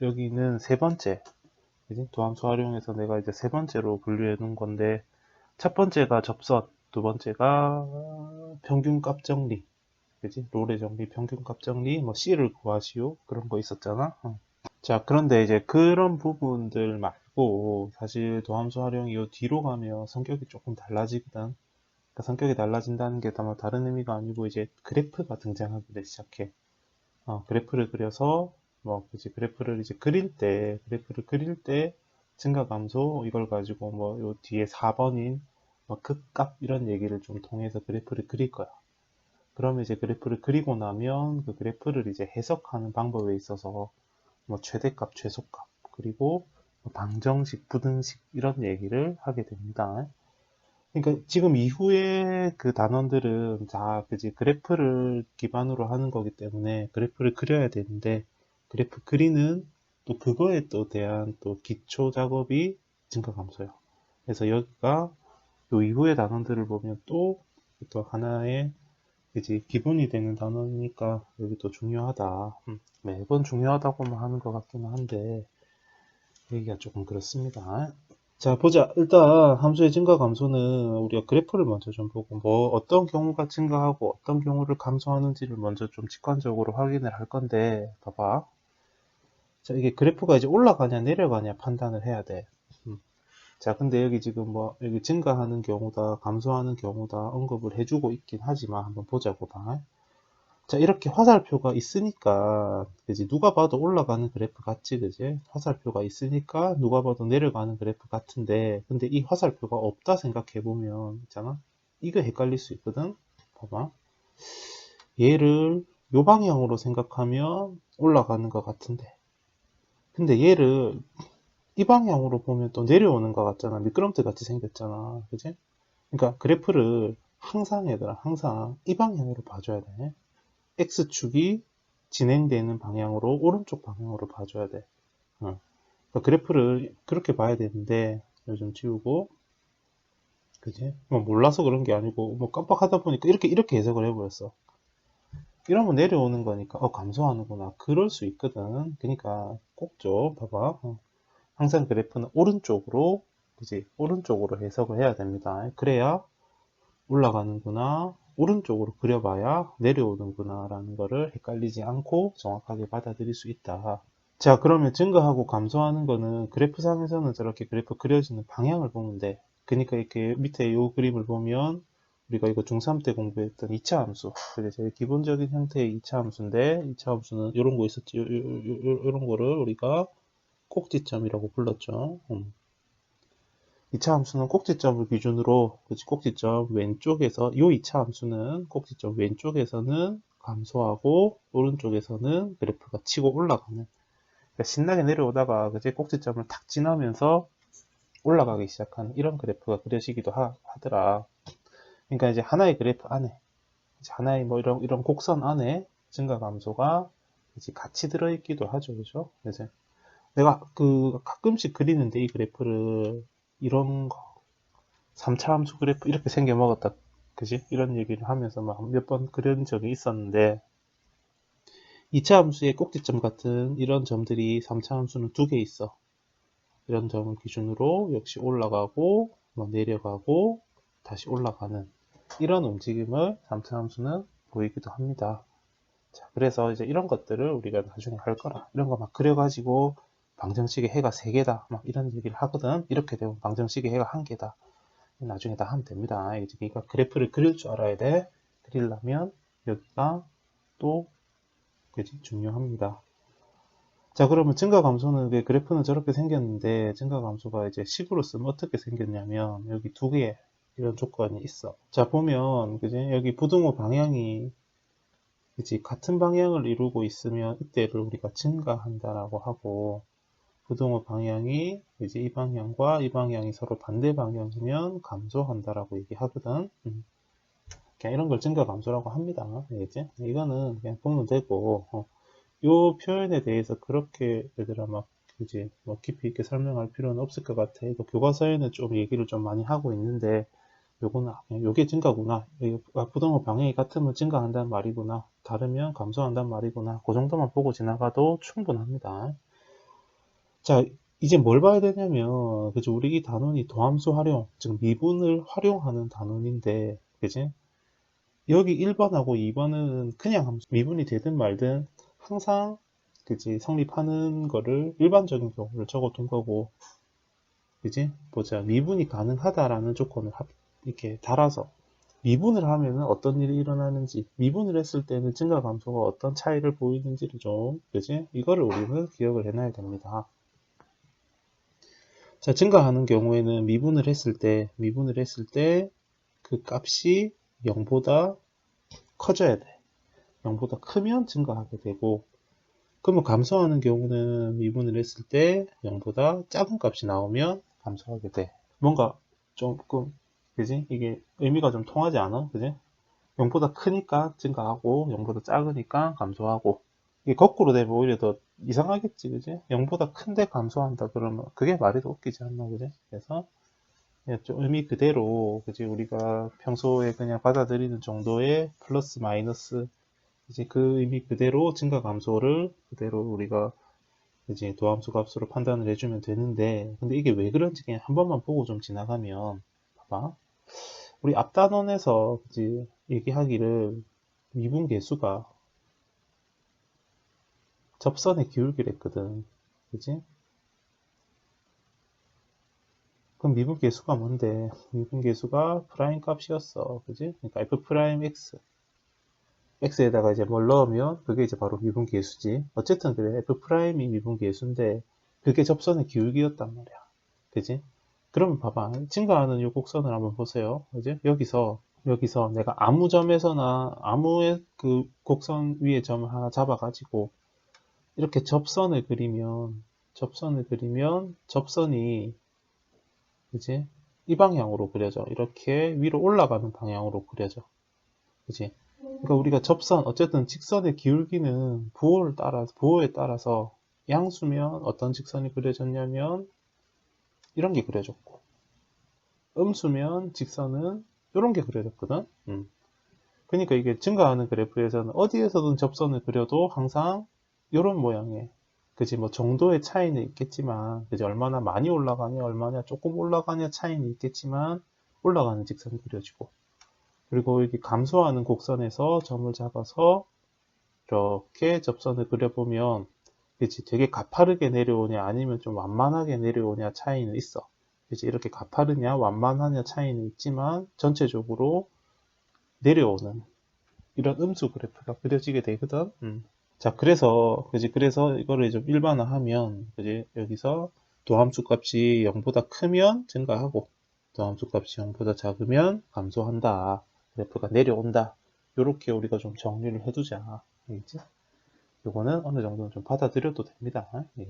여기는 세 번째, 그지? 도함수 활용해서 내가 이제 세 번째로 분류해 놓은 건데, 첫 번째가 접선, 두 번째가 평균값 정리, 그지? 롤의 정리, 평균값 정리, 뭐 C를 구하시오 그런 거 있었잖아. 자, 그런데 이제 그런 부분들 말고 사실 도함수 활용이 요 뒤로 가면 성격이 조금 달라지거든. 그러니까 성격이 달라진다는 게 아마 다른 의미가 아니고 이제 그래프가 등장하기 시작해. 그래프를 그려서 뭐 그지 그래프를 이제 그래프를 그릴 때 증가 감소 이걸 가지고 뭐 요 뒤에 4번인 뭐 극값 이런 얘기를 좀 통해서 그래프를 그릴 거야. 그러면 이제 그래프를 그리고 나면 그 그래프를 이제 해석하는 방법에 있어서 뭐 최대값, 최소값, 그리고 뭐 방정식, 부등식 이런 얘기를 하게 됩니다. 그러니까 지금 이후에 그 단원들은 다 그지 그래프를 기반으로 하는 거기 때문에 그래프를 그려야 되는데 그래프 그리는 또 그거에 또 대한 또 기초 작업이 증가 감소예요. 그래서 여기가 요 이후의 단원들을 보면 또 하나의 그지 기본이 되는 단원이니까 여기 또 중요하다. 매번 중요하다고만 하는 것 같기는 한데 얘기가 조금 그렇습니다. 자, 보자. 일단 함수의 증가 감소는 우리가 그래프를 먼저 좀 보고 뭐 어떤 경우가 증가하고 어떤 경우를 감소하는지를 먼저 좀 직관적으로 확인을 할 건데 봐봐. 자, 이게 그래프가 이제 올라가냐 내려가냐 판단을 해야 돼. 자, 근데 여기 지금 뭐 여기 증가하는 경우다 감소하는 경우다 언급을 해주고 있긴 하지만 한번 보자고 봐. 자, 이렇게 화살표가 있으니까, 그지? 누가 봐도 올라가는 그래프 같지, 그지? 화살표가 있으니까 누가 봐도 내려가는 그래프 같은데, 근데 이 화살표가 없다 생각해보면, 있잖아? 이거 헷갈릴 수 있거든? 봐봐. 얘를 요 방향으로 생각하면 올라가는 것 같은데, 근데 얘를 이 방향으로 보면 또 내려오는 것 같잖아. 미끄럼틀 같이 생겼잖아. 그지? 그러니까 그래프를 항상 얘들아, 항상 이 방향으로 봐줘야 돼. X축이 진행되는 방향으로 오른쪽 방향으로 봐줘야 돼. 그러니까 그래프를 그렇게 봐야 되는데 요즘 지우고 그지? 뭐 몰라서 그런 게 아니고 뭐 깜빡하다 보니까 이렇게 해석을 해버렸어. 이러면 내려오는 거니까 감소하는구나. 그럴 수 있거든. 그러니까 꼭 좀 봐봐. 항상 그래프는 오른쪽으로 그지? 오른쪽으로 해석을 해야 됩니다. 그래야 올라가는구나. 오른쪽으로 그려봐야 내려오는구나 라는 거를 헷갈리지 않고 정확하게 받아들일 수 있다. 자, 그러면 증가하고 감소하는 거는 그래프상에서는 저렇게 그래프 그려지는 방향을 보면 돼. 그러니까 이렇게 밑에 이 그림을 보면 우리가 이거 중3 때 공부했던 2차 함수. 그게 제일 기본적인 형태의 2차 함수인데 2차 함수는 이런 거 있었지. 이런 거를 우리가 꼭지점이라고 불렀죠. 2차 함수는 꼭지점을 기준으로, 그치, 꼭지점 왼쪽에서, 요 2차 함수는 꼭지점 왼쪽에서는 감소하고, 오른쪽에서는 그래프가 치고 올라가는. 그러니까 신나게 내려오다가, 그치, 꼭지점을 탁 지나면서 올라가기 시작하는 이런 그래프가 그려지기도 하더라. 그러니까 이제 하나의 그래프 안에, 이제 하나의 뭐 이런 곡선 안에 증가 감소가 이제 같이 들어있기도 하죠. 그죠? 이제 내가 그 가끔씩 그리는데 이 그래프를 이런 거 3차 함수 그래프 이렇게 생겨 먹었다. 그지? 이런 얘기를 하면서 막 몇 번 그런 적이 있었는데 2차 함수의 꼭지점 같은 이런 점들이 3차 함수는 두 개 있어. 이런 점을 기준으로 역시 올라가고 뭐 내려가고 다시 올라가는 이런 움직임을 3차 함수는 보이기도 합니다. 자, 그래서 이제 이런 것들을 우리가 나중에 할 거라. 이런 거 막 그려가지고 방정식의 해가 3개다. 막 이런 얘기를 하거든. 이렇게 되면 방정식의 해가 1개다. 나중에 다 하면 됩니다. 그러니까 그래프를 그릴 줄 알아야 돼. 그리려면 여기가 또 그지 중요합니다. 자, 그러면 증가 감소는 그래프는 저렇게 생겼는데 증가 감소가 이제 식으로 쓰면 어떻게 생겼냐면 여기 두 개의 이런 조건이 있어. 자, 보면 그지 여기 부등호 방향이 그지 같은 방향을 이루고 있으면 이때를 우리가 증가한다라고 하고 부등호 방향이 이제 이 방향과 이 방향이 서로 반대 방향이면 감소한다라고 얘기하거든. 그냥 이런 걸 증가 감소라고 합니다. 알겠지? 이거는 그냥 보면 되고, 요 표현에 대해서 그렇게 얘들아 막 그지 뭐 깊이 있게 설명할 필요는 없을 것 같아. 또 교과서에는 좀 얘기를 좀 많이 하고 있는데 요거는 그냥 요게 증가구나. 부등호 방향이 같으면 증가한다는 말이구나. 다르면 감소한다는 말이구나. 그 정도만 보고 지나가도 충분합니다. 자, 이제 뭘 봐야 되냐면, 그죠? 우리 이 단원이 도함수 활용, 즉 미분을 활용하는 단원인데, 그지? 여기 1번하고 2번은 그냥 함수, 미분이 되든 말든 항상 그지? 성립하는 거를 일반적인 경우를 적어둔 거고, 그지? 보자. 미분이 가능하다라는 조건을 이렇게 달아서 미분을 하면은 어떤 일이 일어나는지, 미분을 했을 때는 증가감소가 어떤 차이를 보이는지를 좀, 그지? 이거를 우리는 기억을 해놔야 됩니다. 자, 증가하는 경우에는 미분을 했을 때 그 값이 0보다 커져야 돼. 0보다 크면 증가하게 되고, 그러면 감소하는 경우는 미분을 했을 때 0보다 작은 값이 나오면 감소하게 돼. 뭔가 조금, 그지? 이게 의미가 좀 통하지 않아? 그지? 0보다 크니까 증가하고 0보다 작으니까 감소하고, 이게 거꾸로 되면 오히려 더 이상하겠지, 그지? 0보다 큰데 감소한다 그러면 그게 말이 더 웃기지 않나, 그지? 그래서 좀 의미 그대로, 그지? 우리가 평소에 그냥 받아들이는 정도의 플러스 마이너스, 이제 그 의미 그대로 증가 감소를 그대로 우리가 이제 도함수 값으로 판단을 해주면 되는데, 근데 이게 왜 그런지 그냥 한 번만 보고 좀 지나가면, 봐봐. 우리 앞 단원에서 그지? 얘기하기를 미분 계수가 접선의 기울기를 했거든. 그지? 그럼 미분 계수가 뭔데? 미분 계수가 프라임 값이었어. 그지? 그러니까 f 프라임 x. x에다가 이제 뭘 넣으면 그게 이제 바로 미분 계수지. 어쨌든 그래. f 프라임이 미분 계수인데 그게 접선의 기울기였단 말이야. 그지? 그러면 봐봐. 증가하는 이 곡선을 한번 보세요. 그지? 여기서 내가 아무 점에서나 아무의 그 곡선 위에 점을 하나 잡아가지고 이렇게 접선이 그지? 이 방향으로 그려져. 이렇게 위로 올라가는 방향으로 그려져. 그지? 그러니까 우리가 어쨌든 직선의 기울기는 부호에 따라서 양수면 어떤 직선이 그려졌냐면 이런 게 그려졌고, 음수면 직선은 이런 게 그려졌거든. 그러니까 이게 증가하는 그래프에서는 어디에서든 접선을 그려도 항상 이런 모양의, 그지? 뭐 정도의 차이는 있겠지만, 그지? 얼마나 많이 올라가냐, 얼마나 조금 올라가냐 차이는 있겠지만 올라가는 직선이 그려지고, 그리고 이렇게 감소하는 곡선에서 점을 잡아서 이렇게 접선을 그려보면, 그치? 되게 가파르게 내려오냐, 아니면 좀 완만하게 내려오냐 차이는 있어. 그치? 이렇게 가파르냐, 완만하냐 차이는 있지만, 전체적으로 내려오는 이런 음수 그래프가 그려지게 되거든. 자, 그래서 이거를 좀 일반화하면, 그지? 여기서 도함수 값이 0보다 크면 증가하고, 도함수 값이 0보다 작으면 감소한다. 그래프가 내려온다. 요렇게 우리가 좀 정리를 해두자. 알겠지? 요거는 어느 정도는 좀 받아들여도 됩니다.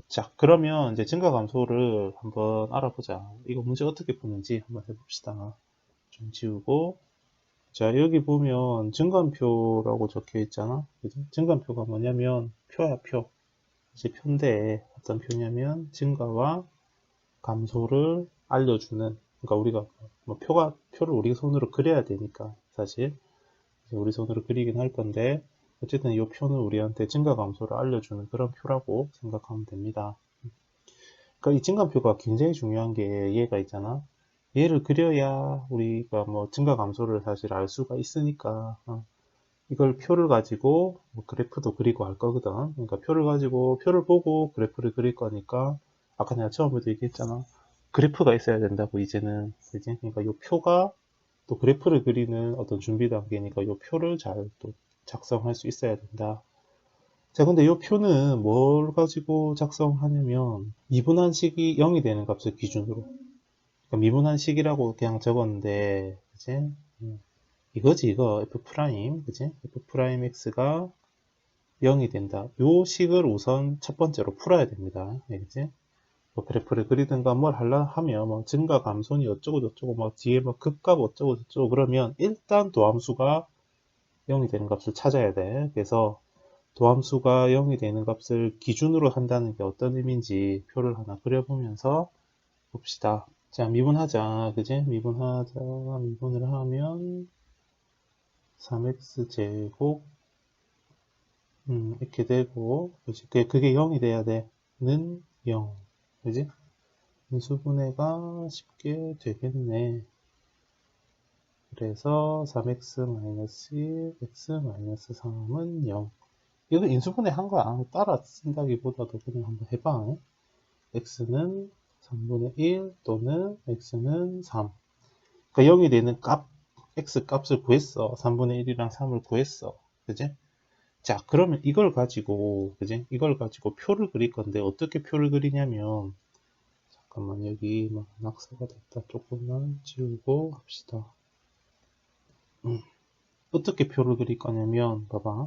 자, 그러면 이제 증가 감소를 한번 알아보자. 이거 문제 어떻게 푸는지 한번 해봅시다. 좀 지우고. 자, 여기 보면 증감표라고 적혀 있잖아. 그죠? 증감표가 뭐냐면 표야, 표. 이제 표인데 어떤 표냐면 증가와 감소를 알려주는, 그러니까 우리가 뭐 표를 우리 손으로 그려야 되니까 사실 이제 우리 손으로 그리긴 할 건데, 어쨌든 이 표는 우리한테 증가 감소를 알려주는 그런 표라고 생각하면 됩니다. 그러니까 이 증감표가 굉장히 중요한 게 얘가 있잖아. 얘를 그려야 우리가 뭐 증가 감소를 사실 알 수가 있으니까, 이걸 표를 가지고 뭐 그래프도 그리고 할 거거든. 그러니까 표를 가지고 표를 보고 그래프를 그릴 거니까, 아까 내가 처음에도 얘기했잖아. 그래프가 있어야 된다고 이제는. 그지? 그러니까 이 표가 또 그래프를 그리는 어떤 준비 단계니까 이 표를 잘 또 작성할 수 있어야 된다. 자, 근데 이 표는 뭘 가지고 작성하냐면 미분한식이 0이 되는 값을 기준으로. 그러니까 미분한식이라고 그냥 적었는데, 그지? 이거지, 이거. f 프라임, 그지? f 프라임 x가 0이 된다. 요 식을 우선 첫 번째로 풀어야 됩니다. 그지? 뭐 그래프를 그리든가 뭘 하려 하면 뭐 증가 감소니 어쩌고 저쩌고 뭐 뒤에 뭐 급값 어쩌고 저쩌고 그러면 일단 도함수가 0이 되는 값을 찾아야 돼. 그래서 도함수가 0이 되는 값을 기준으로 한다는 게 어떤 의미인지 표를 하나 그려보면서 봅시다. 자, 미분하자. 그지? 미분을 하면 3x제곱 이렇게 되고, 그게 0이 돼야 돼. 는 0. 그지? 인수분해가 쉽게 되겠네. 그래서 3x-1, x-3은 0. 이거 인수분해 한 거야. 따라 쓴다기보다도 그냥 한번 해봐. x는 3분의 1 또는 x는 3. 그러니까 0이 되는 값, x 값을 구했어. 3분의 1이랑 3을 구했어. 그지? 자, 그러면 이걸 가지고, 그지? 이걸 가지고 표를 그릴 건데, 어떻게 표를 그리냐면, 잠깐만, 여기 막 낙서가 됐다. 조금만 지우고 합시다. 어떻게 표를 그릴 거냐면, 봐봐.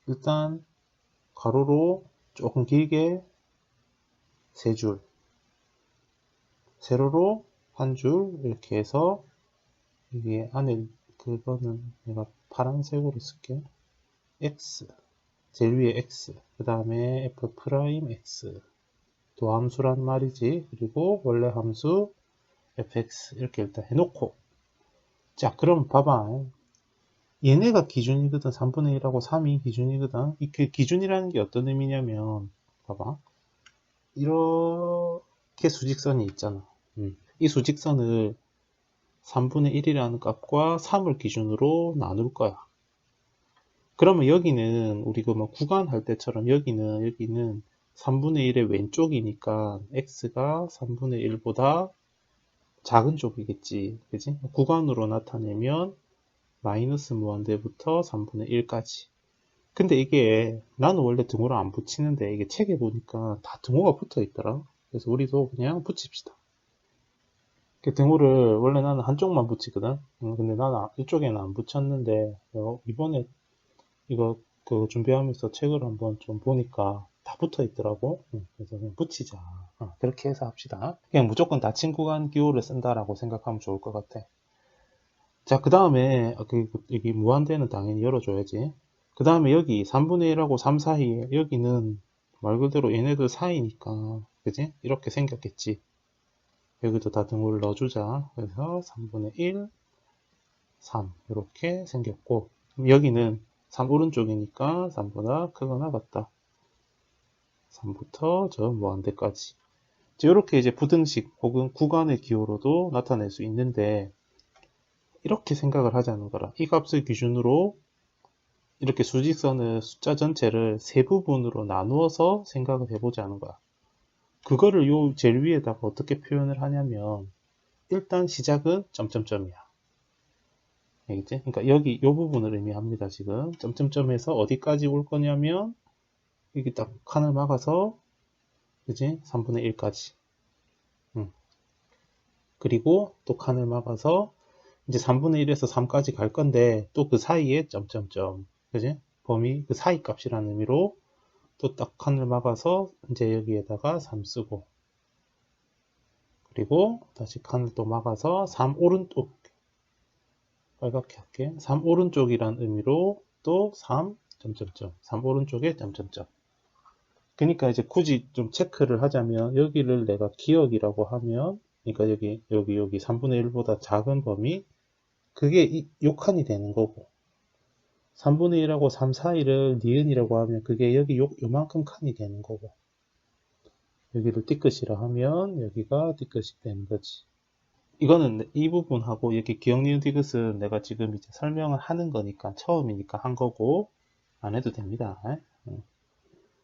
일단, 가로로 조금 길게 3줄, 세로로 한 줄, 이렇게 해서, 이게 안에, 그거는 내가 파란색으로 쓸게. x, 제일 위에 x, 그 다음에 f 프라임 x, 도함수란 말이지. 그리고 원래 함수 fx 이렇게 일단 해놓고, 자 그럼 봐봐, 얘네가 기준이거든. 3분의 1하고 3이 기준이거든. 이 기준이라는 게 어떤 의미냐면, 봐봐, 이렇게 수직선이 있잖아. 이 수직선을 3분의 1이라는 값과 3을 기준으로 나눌 거야. 그러면 여기는 우리가 뭐 구간할 때처럼 여기는 3분의 1의 왼쪽이니까 x가 3분의 1보다 작은 쪽이겠지. 그지? 구간으로 나타내면 마이너스 무한대부터 3분의 1까지. 근데 이게 나는 원래 등호를 안 붙이는데 이게 책에 보니까 다 등호가 붙어 있더라. 그래서 우리도 그냥 붙입시다. 등호를 원래 나는 한쪽만 붙이거든. 근데 나는 이쪽에는 안 붙였는데 이번에 이거 준비하면서 책을 한번 좀 보니까 다 붙어 있더라고. 그래서 그냥 붙이자. 그렇게 해서 합시다. 그냥 무조건 닫힌 구간 기호를 쓴다라고 생각하면 좋을 것 같아. 자, 그 다음에 여기 무한대는 당연히 열어줘야지. 그 다음에 여기 3분의 1하고 3 사이에 여기는 말 그대로 얘네들 사이니까 그지? 이렇게 생겼겠지. 여기도 다 등호를 넣어주자. 그래서 3분의 1, 3 이렇게 생겼고, 여기는 3 오른쪽이니까 3보다 크거나 같다. 3부터 저 무한대까지. 이렇게 이제 부등식 혹은 구간의 기호로도 나타낼 수 있는데, 이렇게 생각을 하자는 거라. 이 값을 기준으로 이렇게 수직선의 숫자 전체를 세 부분으로 나누어서 생각을 해보자는 거야. 그거를 요 제일 위에다가 어떻게 표현을 하냐면, 일단 시작은 점점점이야. 알겠지? 그러니까 여기 요 부분을 의미합니다. 지금 점점점에서 어디까지 올 거냐면 여기 딱 칸을 막아서, 그지? 3분의 1까지. 그리고 또 칸을 막아서 이제 3분의 1에서 3까지 갈 건데, 또 그 사이에 점점점, 그지? 범위 그 사이 값이라는 의미로 또 딱 칸을 막아서 이제 여기에다가 3 쓰고, 그리고 다시 칸을 또 막아서 3 오른쪽, 빨갛게 할게. 3 오른쪽이란 의미로 또 3 점점점, 3 오른쪽에 점점점. 그러니까 이제 굳이 좀 체크를 하자면, 여기를 내가 기억이라고 하면, 그러니까 여기 3분의 1보다 작은 범위, 그게 요 칸이 되는 거고, 3분의 1하고 3 사이를 니은이라고 하면 그게 여기 요만큼 칸이 되는 거고, 여기를 띠끝이라 하면 여기가 띠끝이 되는 거지. 이거는 이 부분하고 여기 기억 니은 띠끝은 내가 지금 이제 설명을 하는 거니까, 처음이니까 한 거고, 안 해도 됩니다.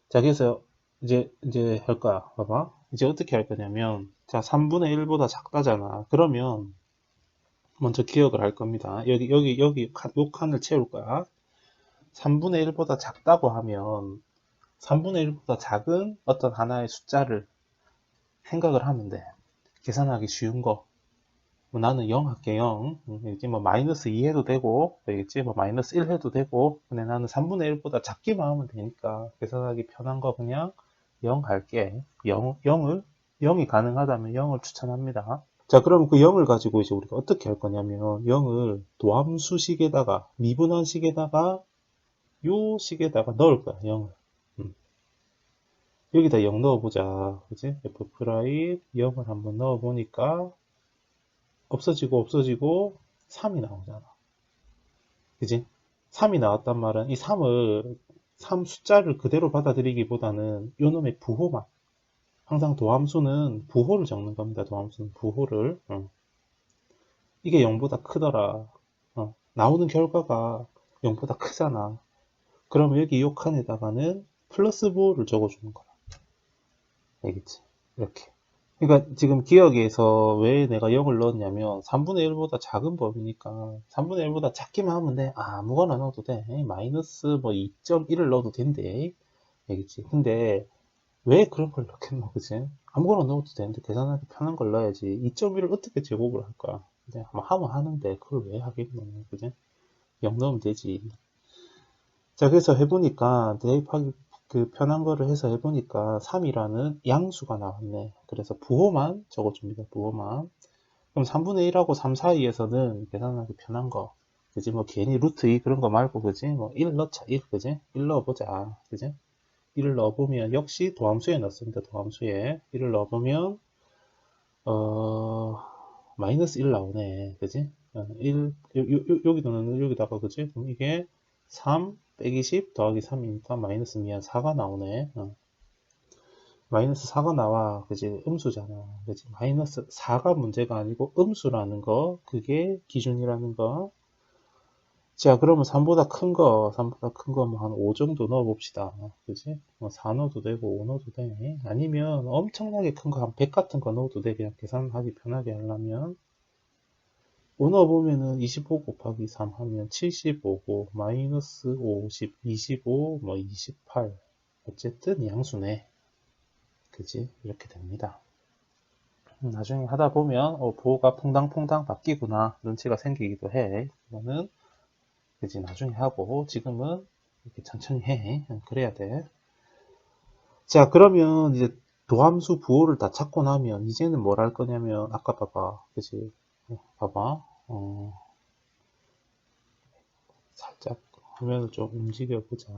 자, 그래서 이제 할 거야. 봐봐. 이제 어떻게 할 거냐면, 자, 3분의 1보다 작다잖아. 그러면 먼저 기억을 할 겁니다. 여기 요 칸을 채울 거야. 3분의 1보다 작다고 하면 3분의 1보다 작은 어떤 하나의 숫자를 생각을 하면 돼. 계산하기 쉬운 거. 뭐 나는 0 할게. 0. 알겠지? 뭐 마이너스 2 해도 되고, 알겠지? 뭐 마이너스 1 해도 되고. 근데 나는 3분의 1보다 작기만 하면 되니까 계산하기 편한 거 그냥 0 할게. 0이 가능하다면 0을 추천합니다. 자, 그럼 그 0을 가지고 이제 우리가 어떻게 할 거냐면, 0을 도함수식에다가, 미분한식에다가, 요 식에다가 넣을 거야, 0을. 여기다 0 넣어보자. 그지? f 프라임 0을 한번 넣어보니까, 없어지고 3이 나오잖아. 그지? 3이 나왔단 말은 이 3 숫자를 그대로 받아들이기보다는 요 놈의 부호만, 항상 도함수는 부호를 적는 겁니다. 도함수는 부호를. 이게 0보다 크더라. 나오는 결과가 0보다 크잖아. 그러면 여기 이 칸에다가는 플러스 부호를 적어주는 거야. 알겠지? 이렇게. 그러니까 지금 기억에서 왜 내가 0을 넣었냐면 3분의 1보다 작은 범위니까 3분의 1보다 작기만 하면 돼. 아무거나 넣어도 돼. 마이너스 뭐 2.1을 넣어도 된대. 알겠지? 근데 왜 그런 걸 넣겠노, 그치? 아무거나 넣어도 되는데 계산하기 편한 걸 넣어야지. 2.1을 어떻게 제곱을 할까? 근데 하면 하는데 그걸 왜 하겠노, 그치? 0 넣으면 되지. 자, 그래서 해보니까 대입하기 편한 거를 해서 해보니까 3이라는 양수가 나왔네. 그래서 부호만 적어줍니다. 부호만. 그럼 3분의 1하고 3 사이에서는 계산하기 편한 거. 그지? 뭐 괜히 루트 2 그런 거 말고, 그지? 뭐 1 넣자, 1, 그지? 1 넣어보자, 그지? 1을 넣어보면 역시 도함수에 넣습니다. 도함수에 1을 넣어보면 마이너스 1 나오네, 그지? 1 여기도는 여기다가, 그지? 그럼 이게 3 빼기 10 더하기 3이니까 마이너스 미안 4가 나오네. 마이너스 4가 나와, 그지? 음수잖아, 그지? 마이너스 4가 문제가 아니고 음수라는 거, 그게 기준이라는 거. 자, 그러면 3보다 큰 거, 뭐 한 5 정도 넣어봅시다. 그지? 뭐 4 넣어도 되고 5 넣어도 돼. 아니면 엄청나게 큰 거, 한 100 같은 거 넣어도 돼. 그냥 계산하기 편하게 하려면. 5 넣어보면은 25 곱하기 3 하면 75고, 마이너스 50, 25, 뭐 28. 어쨌든 양수네. 그지? 이렇게 됩니다. 나중에 하다 보면, 부호가 퐁당퐁당 바뀌구나. 눈치가 생기기도 해. 이거는 그지 나중에 하고 지금은 이렇게 천천히 해. 그래야 돼. 자, 그러면 이제 도함수 부호를 다 찾고 나면 이제는 뭘 할 거냐면 아까 봐봐, 그지? 봐봐. 살짝 화면을 좀 움직여 보자.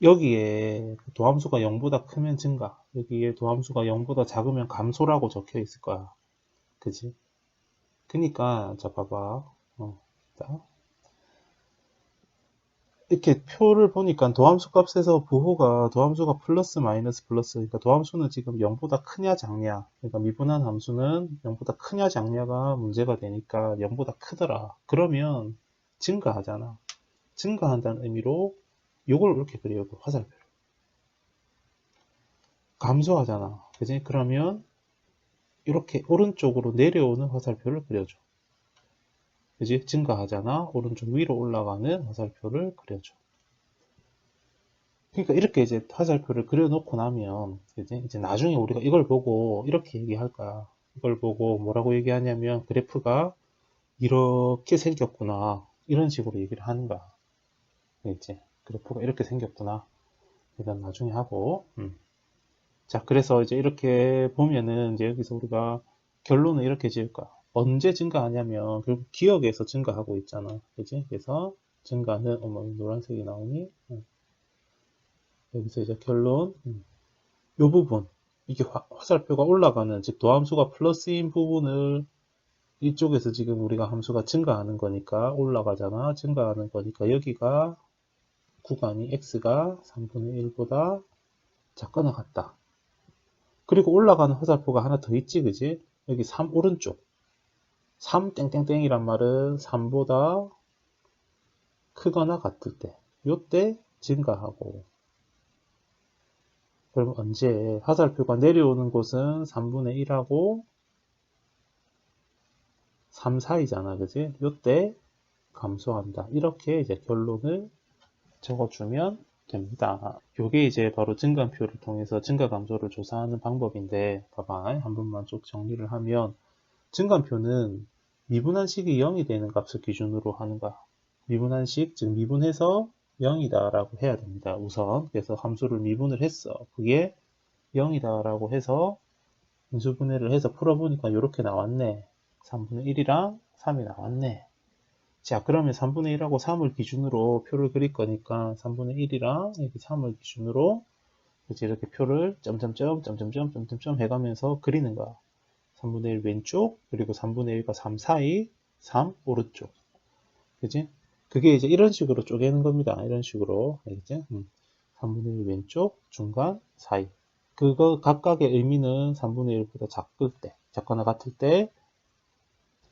여기에 도함수가 0보다 크면 증가, 여기에 도함수가 0보다 작으면 감소라고 적혀 있을 거야. 그지? 그니까 자 봐봐. 자, 이렇게 표를 보니까 도함수 값에서 부호가 도함수가 플러스 마이너스 플러스, 그러니까 도함수는 지금 0보다 크냐 작냐, 그러니까 미분한 함수는 0보다 크냐 작냐가 문제가 되니까 0보다 크더라. 그러면 증가하잖아. 증가한다는 의미로 요걸 이렇게 그려요. 화살표. 감소하잖아. 그지? 그러면 이렇게 오른쪽으로 내려오는 화살표를 그려줘. 그지? 증가하잖아. 오른쪽 위로 올라가는 화살표를 그려줘. 그러니까 이렇게 이제 화살표를 그려놓고 나면 이제 나중에 우리가 이걸 보고 이렇게 얘기할 거야. 이걸 보고 뭐라고 얘기하냐면 그래프가 이렇게 생겼구나, 이런 식으로 얘기를 하는 거야. 이제 그래프가 이렇게 생겼구나. 일단 나중에 하고. 자, 그래서 이제 이렇게 보면은 이제 여기서 우리가 결론을 이렇게 지을 거야. 언제 증가하냐면 결국 기억에서 증가하고 있잖아. 그지? 그래서 증가는 노란색이 나오니? 여기서 이제 결론, 이 부분, 이게 화살표가 올라가는, 즉 도함수가 플러스인 부분을 이쪽에서 지금 우리가 함수가 증가하는 거니까 올라가잖아. 증가하는 거니까 여기가 구간이 x가 3분의 1보다 작거나 같다. 그리고 올라가는 화살표가 하나 더 있지, 그지? 여기 3 오른쪽. 3 땡땡땡이란 말은 3보다 크거나 같을 때, 요때 증가하고. 그럼 언제? 화살표가 내려오는 곳은 3분의 1하고 3 사이잖아, 그지? 요때 감소한다. 이렇게 이제 결론을 적어주면 됩니다. 요게 이제 바로 증가표를 통해서 증가 감소를 조사하는 방법인데, 봐봐. 한 번만 쭉 정리를 하면, 증가표는 미분한식이 0이 되는 값을 기준으로 하는 거야. 미분한식, 즉 미분해서 0이다 라고 해야 됩니다. 우선. 그래서 함수를 미분을 했어. 그게 0이다 라고 해서 인수분해를 해서 풀어보니까 이렇게 나왔네. 3분의 1이랑 3이 나왔네. 자, 그러면 3분의 1하고 3을 기준으로 표를 그릴 거니까 3분의 1이랑 이렇게 3을 기준으로 이렇게 표를 점점점 해가면서 그리는 거야. 3분의 1 왼쪽, 그리고 3분의 1과 3 사이, 3 오른쪽. 그지? 그게 이제 이런 식으로 쪼개는 겁니다. 이런 식으로. 알겠지? 3분의 1 왼쪽, 중간, 사이. 그거 각각의 의미는 3분의 1보다 작을 때, 작거나 같을 때,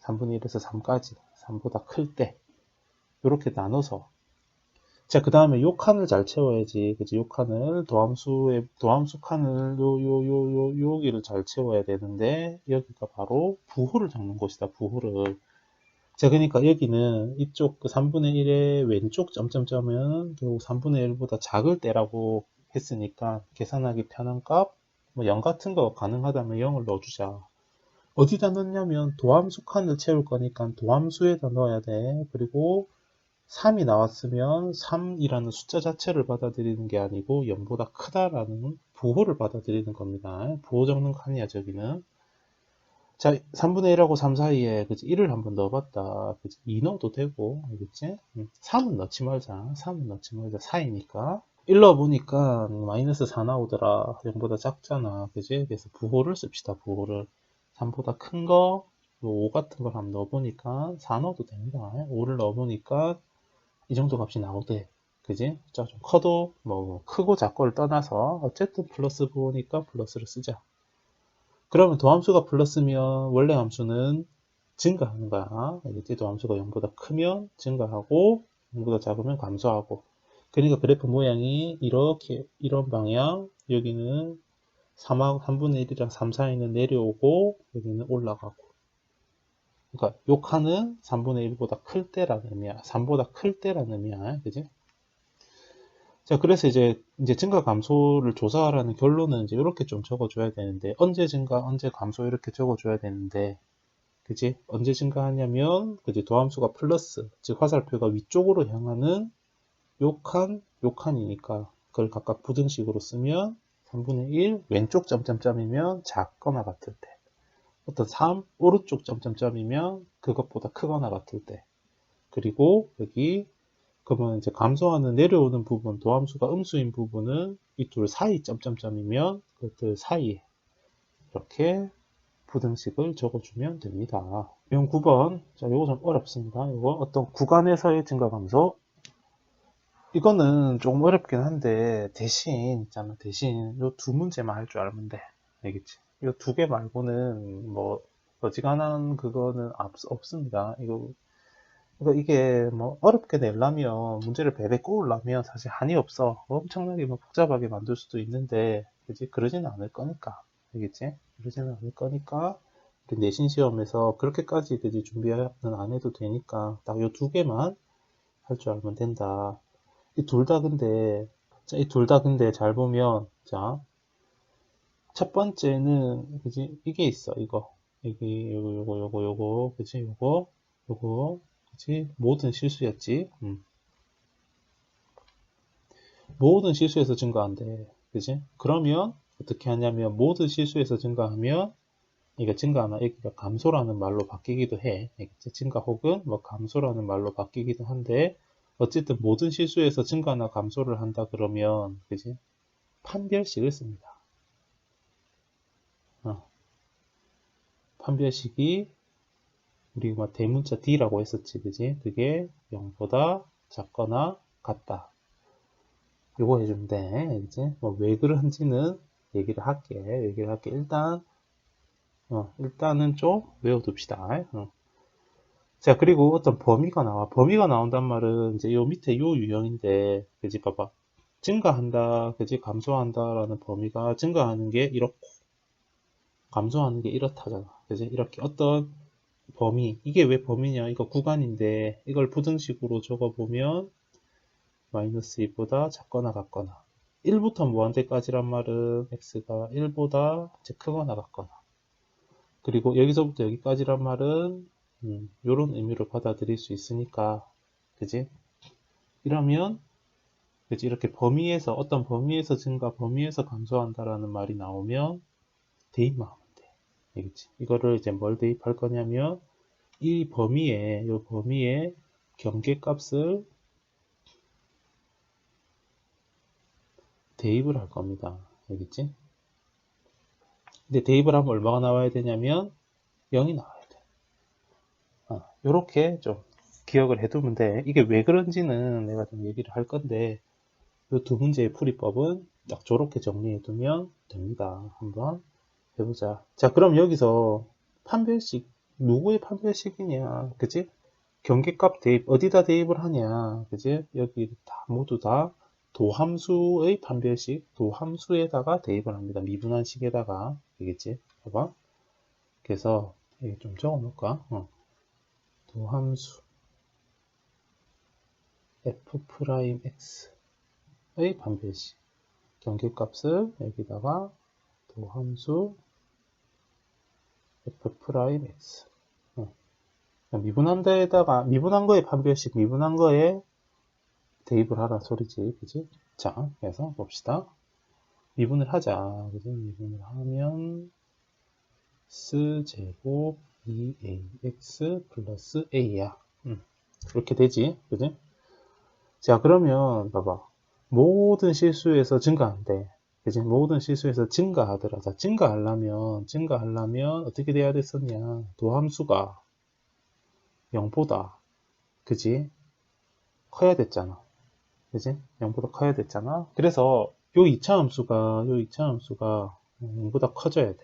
3분의 1에서 3까지, 3보다 클 때, 이렇게 나눠서. 자, 그 다음에 요 칸을 잘 채워야지. 그치? 요 칸을, 도함수 칸을, 여기를 잘 채워야 되는데, 여기가 바로 부호를 적는 곳이다, 부호를. 자, 그러니까 여기는 이쪽 그 3분의 1의 왼쪽 점점점은 결국 3분의 1보다 작을 때라고 했으니까 계산하기 편한 값, 뭐 0 같은 거 가능하다면 0을 넣어주자. 어디다 넣냐면 도함수 칸을 채울 거니까 도함수에다 넣어야 돼. 그리고 3이 나왔으면 3이라는 숫자 자체를 받아들이는 게 아니고 0보다 크다라는 부호를 받아들이는 겁니다. 부호 적는 칸이야, 저기는. 자, 3분의 1하고 3 사이에, 그치, 1을 한번 넣어봤다. 그치, 2 넣어도 되고, 알겠지? 3은 넣지 말자. 3은 넣지 말자. 4이니까. 1 넣어보니까 마이너스 4 나오더라. 0보다 작잖아. 그치? 그래서 부호를 씁시다, 부호를. 3보다 큰 거, 5 같은 걸 한번 넣어보니까 4 넣어도 됩니다. 5를 넣어보니까 이 정도 값이 나오대. 그지? 자, 좀 커도, 뭐, 크고 작고를 떠나서, 어쨌든 플러스 부호니까 플러스를 쓰자. 그러면 도함수가 플러스면 원래 함수는 증가하는 거야. 알겠지? 도함수가 0보다 크면 증가하고 0보다 작으면 감소하고. 그러니까 그래프 모양이 이렇게 이런 방향, 여기는 3분의 1이랑 3 사이는 내려오고 여기는 올라가고. 그러니까 요 칸은 3분의 1보다 클 때라는 의미야. 3보다 클 때라는 의미야. 그지? 자, 그래서 이제 증가 감소를 조사하라는 결론은 이제 이렇게 좀 적어줘야 되는데, 언제 증가, 언제 감소 이렇게 적어줘야 되는데, 그지? 언제 증가하냐면, 그지? 도함수가 플러스, 즉 화살표가 위쪽으로 향하는 요 칸이니까, 그걸 각각 부등식으로 쓰면 3분의 1 왼쪽 점점점이면 작거나 같을 때, 어떤 3 오른쪽 점점점이면 그것보다 크거나 같을 때, 그리고 여기 그러면 이제 감소하는 내려오는 부분, 도함수가 음수인 부분은 이 둘 사이 점점점이면 그들 사이에 이렇게 부등식을 적어주면 됩니다. 용 9번. 자, 이거 좀 어렵습니다. 이거 어떤 구간에서의 증가 감소. 이거는 조금 어렵긴 한데 대신 있잖아. 대신 요 두 문제만 할 줄 알면 돼. 알겠지? 이 두 개 말고는 뭐 어지간한 그거는 없습니다. 그러니까 이게 뭐 어렵게 내려면 문제를 베베 꼬으려면 사실 한이 없어. 엄청나게 뭐 복잡하게 만들 수도 있는데 그지? 그러지는 않을 거니까. 알겠지? 그러지는 않을 거니까 내신 시험에서 그렇게까지 그지 준비는 안 해도 되니까 딱 요 두 개만 할 줄 알면 된다. 이 둘 다 근데 이 둘 다 근데 잘 보면 자 첫 번째는 그지? 이게 있어. 이게 요거 그지? 요거 그치? 모든 실수였지. 모든 실수에서 증가한대. 그치? 그러면 어떻게 하냐면 모든 실수에서 증가하면 이게 증가하나 여기가 감소라는 말로 바뀌기도 해. 알겠지? 증가 혹은 뭐 감소라는 말로 바뀌기도 한데 어쨌든 모든 실수에서 증가나 감소를 한다 그러면 그지? 판별식을 씁니다. 판별식이 우리 뭐 대문자 D라고 했었지, 그지? 그게 0보다 작거나 같다. 요거 해주면 돼. 이제 뭐 왜 그런지는 얘기를 할게. 일단은 좀 외워둡시다. 자, 그리고 어떤 범위가 나와. 범위가 나온단 말은 이제 요 밑에 요 유형인데, 그지? 봐봐. 증가한다, 그지? 감소한다라는 범위가 증가하는 게 이렇고, 감소하는 게 이렇다잖아. 그지? 이렇게 어떤 범위, 이게 왜 범위냐? 이거 구간인데, 이걸 부등식으로 적어보면, 마이너스 2보다 작거나 같거나 1부터 무한대까지란 말은 x가 1보다 크거나 같거나 그리고 여기서부터 여기까지란 말은 이런 의미로 받아들일 수 있으니까 그지? 이러면 그지? 이렇게 범위에서 어떤 범위에서 증가 범위에서 감소한다라는 말이 나오면 대입만 하면 돼. 알겠지? 이거를 이제 뭘 대입할 거냐면 이 범위에 경계값을 대입을 할 겁니다. 알겠지? 근데 대입을 하면 얼마가 나와야 되냐면 0이 나와야 돼. 요렇게 좀 기억을 해두면 돼. 이게 왜 그런지는 내가 좀 얘기를 할 건데 이 두 문제의 풀이법은 딱 저렇게 정리해 두면 됩니다. 한번 해보자. 자, 그럼 여기서 판별식, 누구의 판별식이냐, 그치? 경계값 대입, 어디다 대입을 하냐, 그치? 여기 다, 모두 다 도함수의 판별식, 도함수에다가 대입을 합니다. 미분한식에다가, 되겠지? 봐봐. 그래서, 이게 좀 적어 놓을까? 도함수, f'x의 판별식. 경계값을 여기다가 도함수 f'x. 미분한 데에다가, 미분한 거에 판별식, 미분한 거에 대입을 하라 소리지, 그지? 자, 그래서 봅시다. 미분을 하자, 그지? 미분을 하면, s제곱 2ax 플러스 a야. 그렇게 되지, 그지? 자, 그러면, 봐봐. 모든 실수에서 증가한대. 그지? 모든 실수에서 증가하더라. 자, 증가하려면 어떻게 돼야 됐었냐? 도함수가 0보다, 그지? 커야 됐잖아. 그지? 0보다 커야 됐잖아. 그래서 요 2차 함수가 0보다 커져야 돼.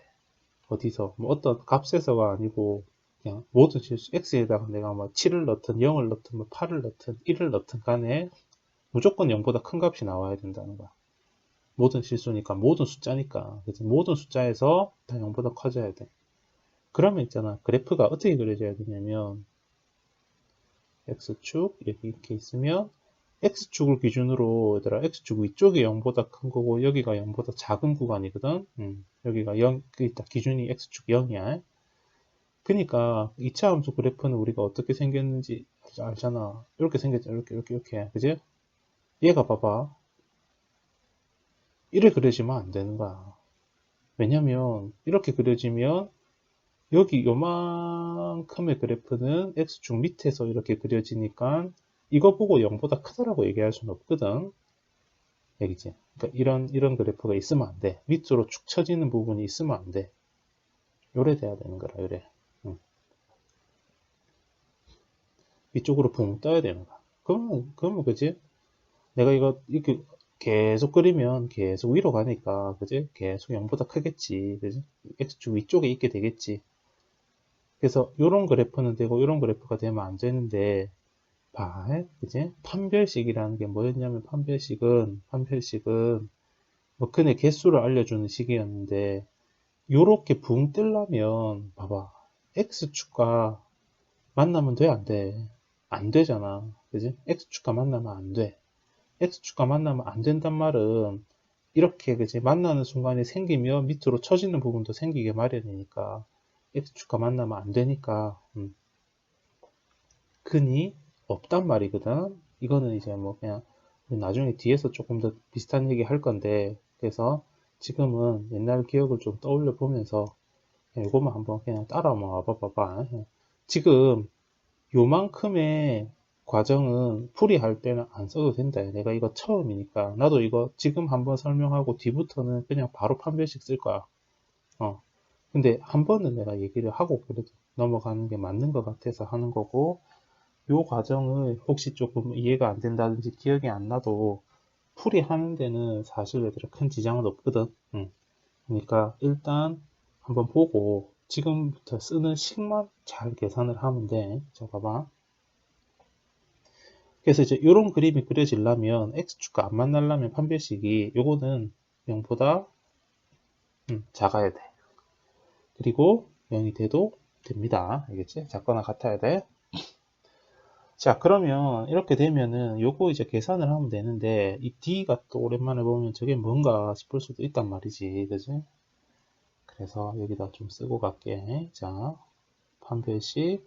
어디서? 뭐 어떤 값에서가 아니고 그냥 모든 실수 x에다가 내가 뭐 7을 넣든 0을 넣든 뭐 8을 넣든 1을 넣든 간에 무조건 0보다 큰 값이 나와야 된다는 거야. 모든 실수니까, 모든 숫자니까. 그치? 모든 숫자에서 다 0보다 커져야 돼. 그러면 있잖아. 그래프가 어떻게 그려져야 되냐면 x축 이렇게 있으면 x축을 기준으로 얘들아 x축 위쪽이 0보다 큰 거고 여기가 0보다 작은 구간이거든. 여기가 0, 기준이 x축 0이야. 그러니까 2차 함수 그래프는 우리가 어떻게 생겼는지 알잖아. 이렇게 생겼잖아. 이렇게. 그지? 얘가 봐봐. 이렇게 그려지면 안 되는 거야. 왜냐면 이렇게 그려지면 여기 요만큼의 그래프는 x축 밑에서 이렇게 그려지니까 이거 보고 0보다 크다라고 얘기할 수는 없거든. 여기지. 그러니까 이런 그래프가 있으면 안 돼. 밑으로 축 처지는 부분이 있으면 안 돼. 요래 돼야 되는 거라, 요래. 위쪽으로 붕 떠야 되는 거야. 그러면 그지? 내가 이렇게 계속 그리면 계속 위로 가니까, 그지? 계속 0보다 크겠지. 그지? x축 위쪽에 있게 되겠지. 그래서 요런 그래프는 되고 요런 그래프가 되면 안 되는데, 봐, 그지? 판별식이라는 게 뭐였냐면 판별식은 뭐 근의 개수를 알려주는 식이었는데 요렇게 붕 뜨려면 봐봐, x축과 만나면 돼, 안 돼? 안 되잖아, 그지? x축과 만나면 안 돼. x축과 만나면 안 된단 말은 이렇게, 그지? 만나는 순간에 생기면 밑으로 처지는 부분도 생기게 마련이니까 x축과 만나면 안 되니까 근이 없단 말이거든. 이거는 이제 뭐 그냥 나중에 뒤에서 조금 더 비슷한 얘기 할 건데, 그래서 지금은 옛날 기억을 좀 떠올려 보면서 이것만 한번 그냥 따라와 봐봐. 지금 요만큼의 과정은 풀이할 때는 안 써도 된다. 내가 이거 처음이니까. 나도 이거 지금 한번 설명하고 뒤부터는 그냥 바로 판별식 쓸 거야. 근데 한 번은 내가 얘기를 하고 그래도 넘어가는 게 맞는 것 같아서 하는 거고, 요 과정을 혹시 조금 이해가 안 된다든지 기억이 안 나도 풀이하는 데는 사실 얘들아 큰 지장은 없거든. 그러니까 일단 한번 보고 지금부터 쓰는 식만 잘 계산을 하면 돼. 자, 봐봐. 그래서 이제 이런 그림이 그려지려면 x축과 안 만나려면 판별식이 요거는 0보다 작아야 돼. 그리고 0이 돼도 됩니다. 알겠지? 작거나 같아야 돼. 자, 그러면 이렇게 되면은 요거 이제 계산을 하면 되는데 이 D가 또 오랜만에 보면 저게 뭔가 싶을 수도 있단 말이지, 그지? 그래서 여기다 좀 쓰고 갈게. 자, 판별식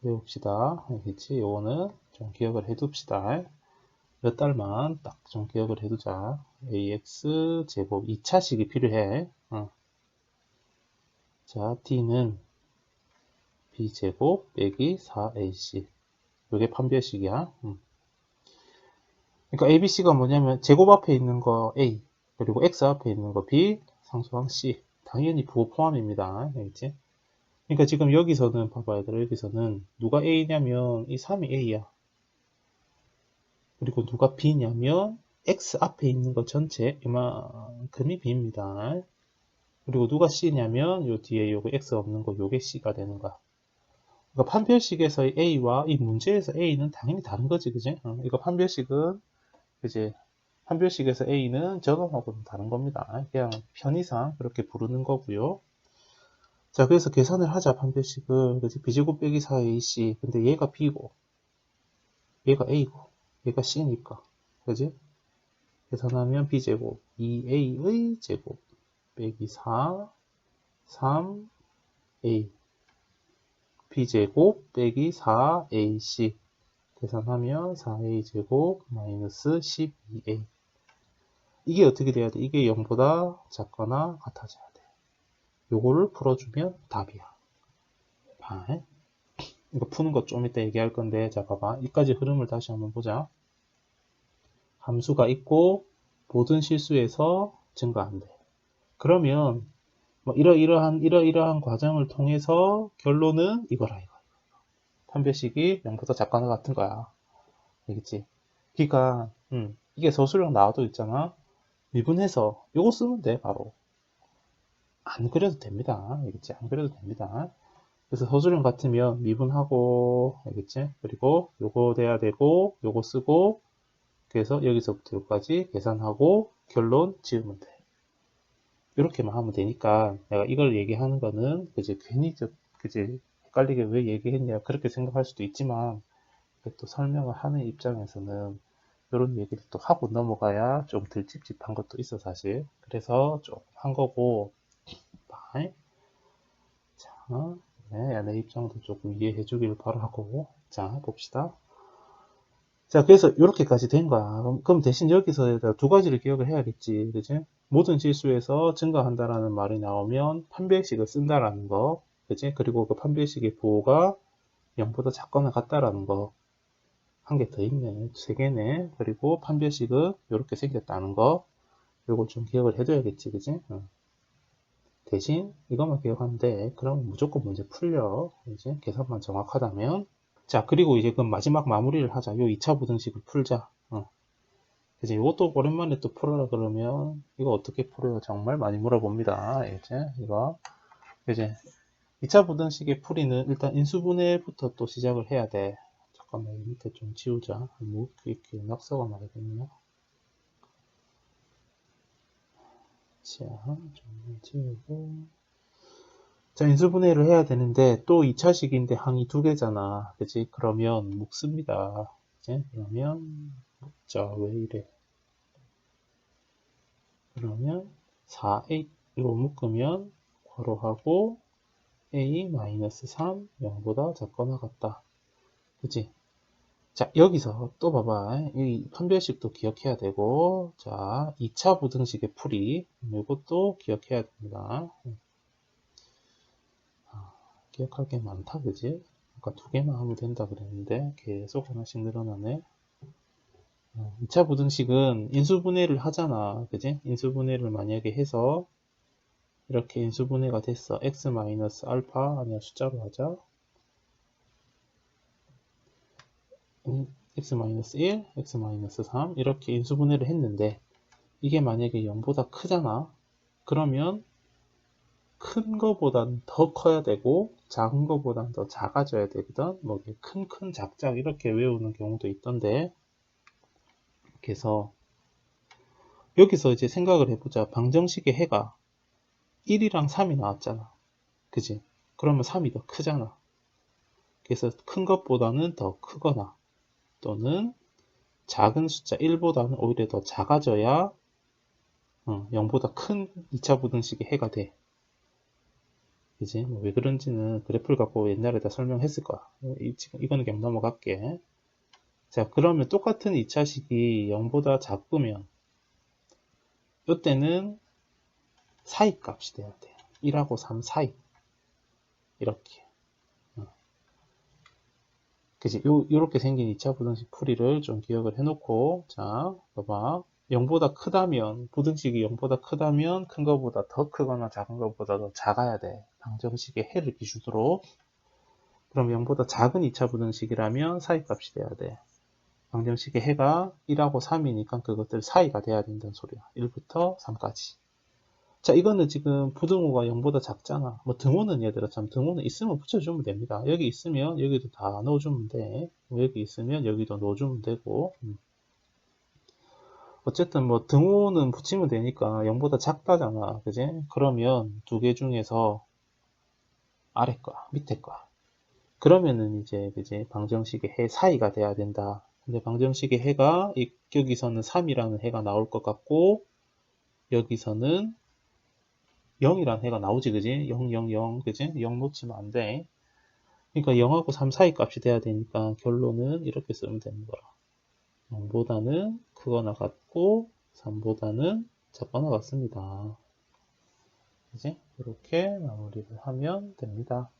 외웁시다. 알겠지? 요거는 좀 기억을 해둡시다. 몇 달만 딱 좀 기억을 해두자. ax 제곱 2차식이 필요해. 자, D는 b제곱 빼기 4ac. 요게 판별식이야. 그러니까 ABC가 뭐냐면 제곱 앞에 있는 거 A, 그리고 X 앞에 있는 거 B, 상수항 C. 당연히 부호 포함입니다. 알겠지? 그러니까 지금 여기서는 봐봐, 얘들아. 여기서는 누가 A냐면 이 3이 A야. 그리고 누가 B냐면 x 앞에 있는 거 전체 이만큼이 b입니다. 그리고 누가 c냐면 요 뒤에 요거 x 없는 거 요게 c가 되는 거야. 그러니까 판별식에서의 a와 이 문제에서 a는 당연히 다른 거지, 그지? 이거 판별식은 이제 판별식에서 a는 저감하고는 다른 겁니다. 그냥 편의상 그렇게 부르는 거고요. 자, 그래서 계산을 하자, 판별식을. 그지? b제곱 빼기 4ac. 근데 얘가 b고, 얘가 a고, 얘가 c니까. 그지? 계산하면 b제곱 2a의 제곱 빼기 4, 3a. b제곱 빼기 4ac. 계산하면 4a 제곱 마이너스 12a. 이게 어떻게 돼야 돼? 이게 0보다 작거나 같아져야 돼. 요거를 풀어주면 답이야. 봐. 이거 푸는 거 좀 이따 얘기할 건데, 자, 봐봐. 이까지 흐름을 다시 한번 보자. 함수가 있고, 모든 실수에서 증가한대. 그러면, 뭐, 이러이러한 과정을 통해서 결론은 이거라, 이거. 판별식이 0보다 작거나 같은 거야. 알겠지? 그니까, 이게 서술형 나와도 있잖아. 미분해서 요거 쓰면 돼, 바로. 안 그려도 됩니다. 알겠지? 안 그려도 됩니다. 그래서 서술형 같으면 미분하고, 알겠지? 그리고 요거 돼야 되고, 요거 쓰고, 그래서 여기서부터 여기까지 계산하고, 결론 지으면 돼. 이렇게만 하면 되니까, 내가 이걸 얘기하는 거는, 그지? 괜히, 그지? 헷갈리게 왜 얘기했냐, 그렇게 생각할 수도 있지만, 또 설명을 하는 입장에서는, 이런 얘기를 또 하고 넘어가야 좀 덜 찝찝한 것도 있어, 사실. 그래서 좀 한 거고, 자, 네, 내 입장도 조금 이해해 주길 바라고. 자, 봅시다. 자, 그래서 이렇게까지 된 거야. 그럼 대신 여기서 두 가지를 기억을 해야겠지. 그지? 모든 실수에서 증가한다라는 말이 나오면 판별식을 쓴다라는 거. 그지? 그리고 그 판별식의 부호가 0보다 작거나 같다라는 거. 한 개 더 있네. 세 개네. 그리고 판별식은 이렇게 생겼다는 거. 이걸 좀 기억을 해둬야겠지. 그지? 대신 이것만 기억하면 돼. 그럼 무조건 문제 풀려. 이제 계산만 정확하다면. 자, 그리고 이제 그 마지막 마무리를 하자. 요 2차 부등식을 풀자. 이제 이것도 오랜만에 또 풀어라 그러면 이거 어떻게 풀어요? 정말 많이 물어봅니다. 이제 이거 이제 2차 부등식의 풀이는 일단 인수분해부터 또 시작을 해야 돼. 잠깐만 이 밑에 좀 지우자. 뭐 이렇게 낙서가 많이 됐냐? 자, 좀 지우고. 자, 인수분해를 해야 되는데 또 2차식인데 항이 두 개잖아. 그치? 그러면 묶습니다. 그치? 그러면 묶자. 왜 이래? 그러면 4a로 묶으면 괄호하고 a-3 0보다 작거나 같다. 그치? 자, 여기서 또 봐봐. 이 판별식도 기억해야 되고, 자, 2차 부등식의 풀이 이것도 기억해야 됩니다. 기억할 게 많다, 그지? 아까 두 개만 하면 된다 그랬는데 계속 하나씩 늘어나네. 2차 부등식은 인수분해를 하잖아, 그지? 인수분해를 만약에 해서 이렇게 인수분해가 됐어. x-알파 아니야, 숫자로 하자. x-1, x-3 이렇게 인수분해를 했는데 이게 만약에 0보다 크잖아. 그러면 큰 거보단 더 커야 되고 작은 거보단 더 작아져야 되거든. 뭐 큰 작작 이렇게 외우는 경우도 있던데. 그래서 여기서 이제 생각을 해보자. 방정식의 해가 1이랑 3이 나왔잖아. 그지? 그러면 3이 더 크잖아. 그래서 큰 것보다는 더 크거나 또는 작은 숫자 1보다는 오히려 더 작아져야 0보다 큰 2차 부등식의 해가 돼. 그지? 왜 그런지는 그래프를 갖고 옛날에 다 설명했을 거야. 지금 이거는 그냥 넘어갈게. 자, 그러면 똑같은 2차식이 0보다 작으면 이때는 사이 값이 돼야 돼. 1하고 3 사이. 이렇게. 그치? 요렇게 생긴 2차 부등식 풀이를 좀 기억을 해놓고, 자, 봐봐. 0보다 크다면, 부등식이 0보다 크다면 큰 거보다 더 크거나 작은 거보다 더 작아야 돼. 방정식의 해를 기준으로. 그럼 0보다 작은 2차 부등식이라면 사이 값이 돼야 돼. 방정식의 해가 1하고 3이니까 그것들 사이가 돼야 된다는 소리야. 1부터 3까지. 자, 이거는 지금 부등호가 0보다 작잖아. 뭐 등호는 얘들아 참 등호는 있으면 붙여주면 됩니다. 여기 있으면 여기도 다 넣어주면 돼. 여기 있으면 여기도 넣어주면 되고. 어쨌든 뭐 등호는 붙이면 되니까 0보다 작다잖아. 그지? 그러면 두 개 중에서 아래 거야, 밑에 거야. 그러면은 이제 그지? 방정식의 해 사이가 돼야 된다. 근데 방정식의 해가 여기서는 3이라는 해가 나올 것 같고 여기서는 0이라는 해가 나오지, 그지? 0, 0, 0, 그지? 0 놓치면 안 돼. 그러니까 0하고 3 사이 값이 돼야 되니까 결론은 이렇게 쓰면 되는 거라. 0보다는 크거나 같고 3보다는 작거나 같습니다. 그지? 이렇게 마무리를 하면 됩니다.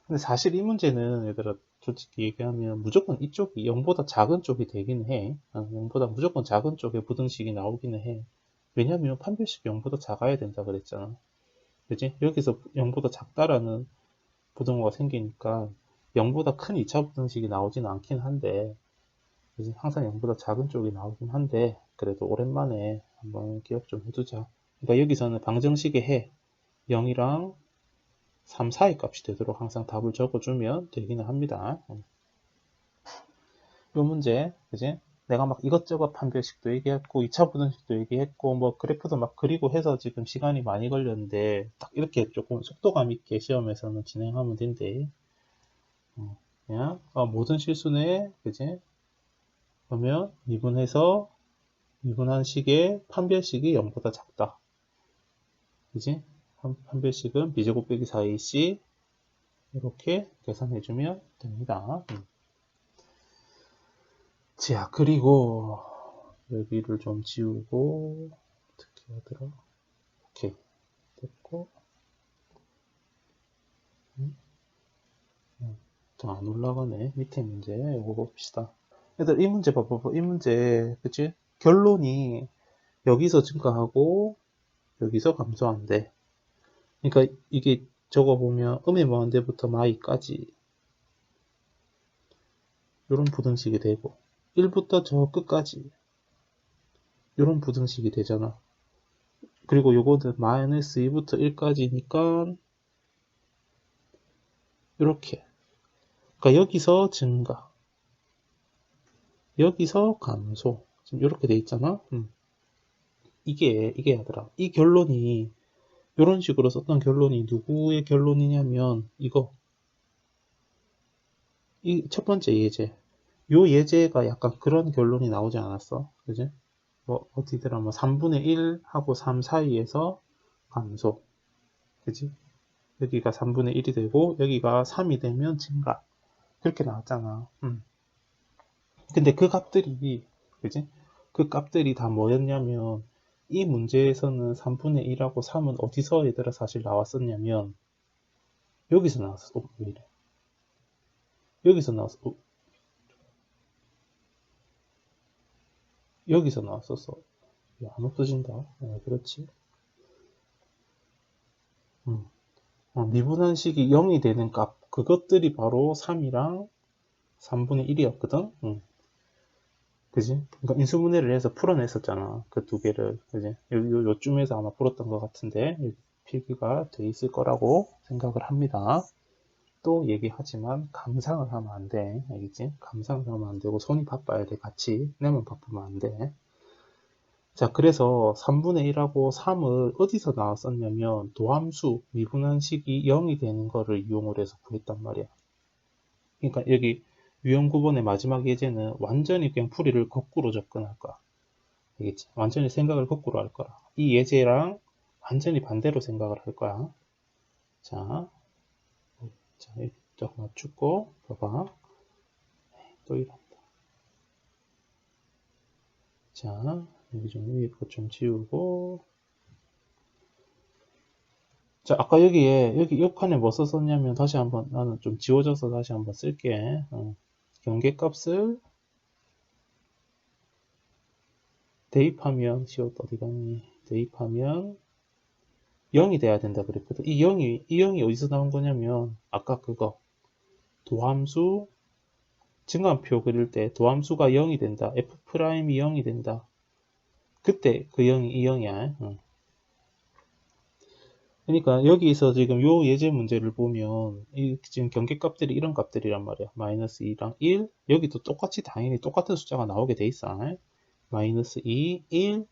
근데 사실 이 문제는 얘들아 솔직히 얘기하면 무조건 이쪽이 0보다 작은 쪽이 되긴 해. 0보다 무조건 작은 쪽에 부등식이 나오기는 해. 왜냐면 판별식이 0보다 작아야 된다 그랬잖아. 그지? 여기서 0보다 작다라는 부등호가 생기니까 0보다 큰 2차 부등식이 나오진 않긴 한데 그지? 항상 0보다 작은 쪽이 나오긴 한데 그래도 오랜만에 한번 기억 좀 해두자. 그러니까 여기서는 방정식의 해 0이랑 3 사이 값이 되도록 항상 답을 적어주면 되기는 합니다. 이 문제, 그지? 내가 막 이것저것 판별식도 얘기했고 2차 부등식도 얘기했고 뭐 그래프도 막 그리고 해서 지금 시간이 많이 걸렸는데 딱 이렇게 조금 속도감 있게 시험에서는 진행하면 된대. 그냥 모든 실수네, 그지? 그러면 미분해서 미분한 식의 판별식이 0보다 작다. 그지? 판별식은 b제곱 빼기 4ac 이렇게 계산해주면 됩니다. 자, 그리고 여기를 좀 지우고 어떻게 하더라? 오케이, 됐고 더 안 올라가네. 밑에 문제 이거 봅시다. 얘들 이 문제 봐봐. 이 문제 그치? 결론이 여기서 증가하고 여기서 감소한대. 그러니까 이게 적어보면 음의 무한대부터 마이까지 이런 부등식이 되고 1부터 저 끝까지 이런 부등식이 되잖아. 그리고 요거는 마이너스 2부터 1까지니까 이렇게. 그러니까 여기서 증가, 여기서 감소. 지금 이렇게 돼 있잖아. 이게 하더라. 이 결론이 이런 식으로 썼던 결론이 누구의 결론이냐면 이거. 이 첫 번째 예제. 요 예제가 약간 그런 결론이 나오지 않았어? 그지? 뭐 어디더라? 뭐 3분의 1 하고 3 사이에서 감소. 그지? 여기가 3분의 1이 되고 여기가 3이 되면 증가. 그렇게 나왔잖아. 근데 그 값들이, 그지? 그 값들이 다 뭐였냐면, 이 문제에서는 3분의 1하고 3은 어디서 얘들아 사실 나왔었냐면, 여기서 나왔어. 왜 이래? 여기서 나왔어. 여기서 나왔었어. 안 없어진다. 그렇지. 미분한 식이 0이 되는 값. 그것들이 바로 3이랑 3분의 1이었거든. 그지? 그러니까 인수분해를 해서 풀어냈었잖아. 그 두 개를. 그지? 요쯤에서 아마 풀었던 것 같은데, 필기가 돼 있을 거라고 생각을 합니다. 또 얘기하지만, 감상을 하면 안 돼. 알겠지? 감상을 하면 안 되고, 손이 바빠야 돼. 같이. 내만 바쁘면 안 돼. 자, 그래서 3분의 1하고 3을 어디서 나왔었냐면, 도함수, 미분한식이 0이 되는 거를 이용을 해서 구했단 말이야. 그러니까 여기, 유형 9번의 마지막 예제는 완전히 그냥 풀이를 거꾸로 접근할 거야. 알겠지? 완전히 생각을 거꾸로 할 거야. 이 예제랑 완전히 반대로 생각을 할 거야. 자, 딱 맞추고, 봐봐. 또 이런다. 자, 여기 좀 위에 거 좀 지우고. 자, 아까 여기 칸에 뭐 썼었냐면, 다시 한번, 나는 좀 지워져서 다시 한번 쓸게. 경계값을 대입하면, 어디 갔니? 대입하면 0이 돼야 된다 그랬거든. 이 0이 어디서 나온 거냐면, 아까 그거, 도함수 증가함표 그릴 때 도함수가 0이 된다. F'이 0이 된다. 그때 그 0이 이 0이야. 그러니까 여기서 지금 요 예제 문제를 보면 이 지금 경계값들이 이런 값들이란 말이야. 마이너스 2랑 1. 여기도 똑같이 당연히 똑같은 숫자가 나오게 돼 있어. 마이너스 2, 1,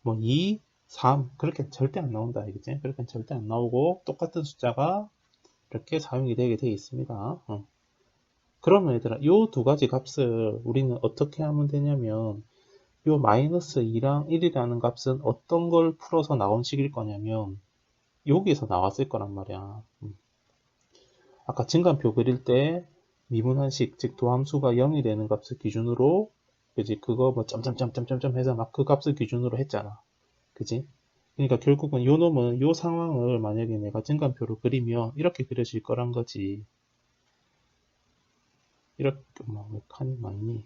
뭐 2, 3 그렇게 절대 안 나온다. 알겠지? 그렇게 절대 안 나오고 똑같은 숫자가 이렇게 사용이 되게 돼 있습니다. 그러면 얘들아 요 두 가지 값을 우리는 어떻게 하면 되냐면 요 마이너스 2랑 1이라는 값은 어떤 걸 풀어서 나온 식일 거냐면 여기서 나왔을 거란 말이야. 아까 증가표 그릴 때 미분한식, 즉 도함수가 0이 되는 값을 기준으로, 그지? 그거 뭐 점점점점점 해서 막 그 값을 기준으로 했잖아. 그지? 그러니까 결국은 요 놈은 요 상황을 만약에 내가 증가표로 그리면 이렇게 그려질 거란 거지. 이렇게 뭐 칸이 많니?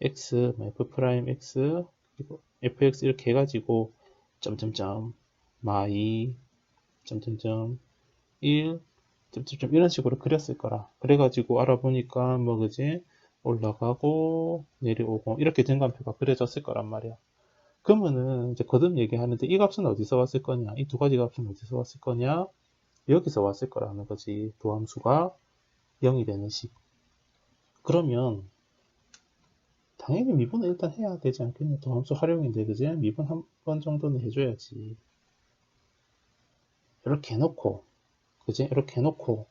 x, f 프라임 x, 그리고 fx 이렇게 해가지고 점점점 마이 점점점 1 점점점 이런 식으로 그렸을 거라. 그래가지고 알아보니까 뭐 그지 올라가고 내려오고 이렇게 증가표가 그려졌을 거란 말이야. 그러면은 이제 거듭 얘기하는데 이 값은 어디서 왔을 거냐? 이 두 가지 값은 어디서 왔을 거냐? 여기서 왔을 거라는 거지. 도함수가 0이 되는 식. 그러면 당연히 미분을 일단 해야 되지 않겠냐? 도함수 활용인데 그지? 미분 한 번 정도는 해줘야지. 이렇게 해놓고 그지? 이렇게 해놓고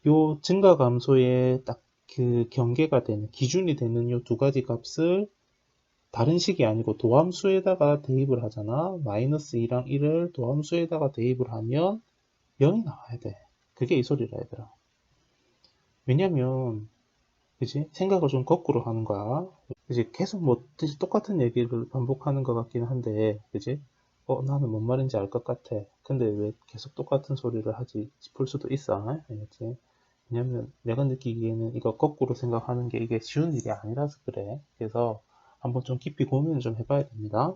요 증가 감소의 딱 그 경계가 되는 기준이 되는 요 두 가지 값을 다른 식이 아니고 도함수에다가 대입을 하잖아. 마이너스 2랑 1을 도함수에다가 대입을 하면 0이 나와야 돼. 그게 이 소리라 얘들아. 왜냐면 그지? 생각을 좀 거꾸로 하는 거야. 그지? 계속 뭐 똑같은 얘기를 반복하는 것 같긴 한데 그지? 나는 뭔 말인지 알 것 같아. 근데 왜 계속 똑같은 소리를 하지 싶을 수도 있어. 알겠지? 왜냐면 내가 느끼기에는 이거 거꾸로 생각하는 게 이게 쉬운 일이 아니라서 그래. 그래서 한번 좀 깊이 고민을 좀 해봐야 됩니다.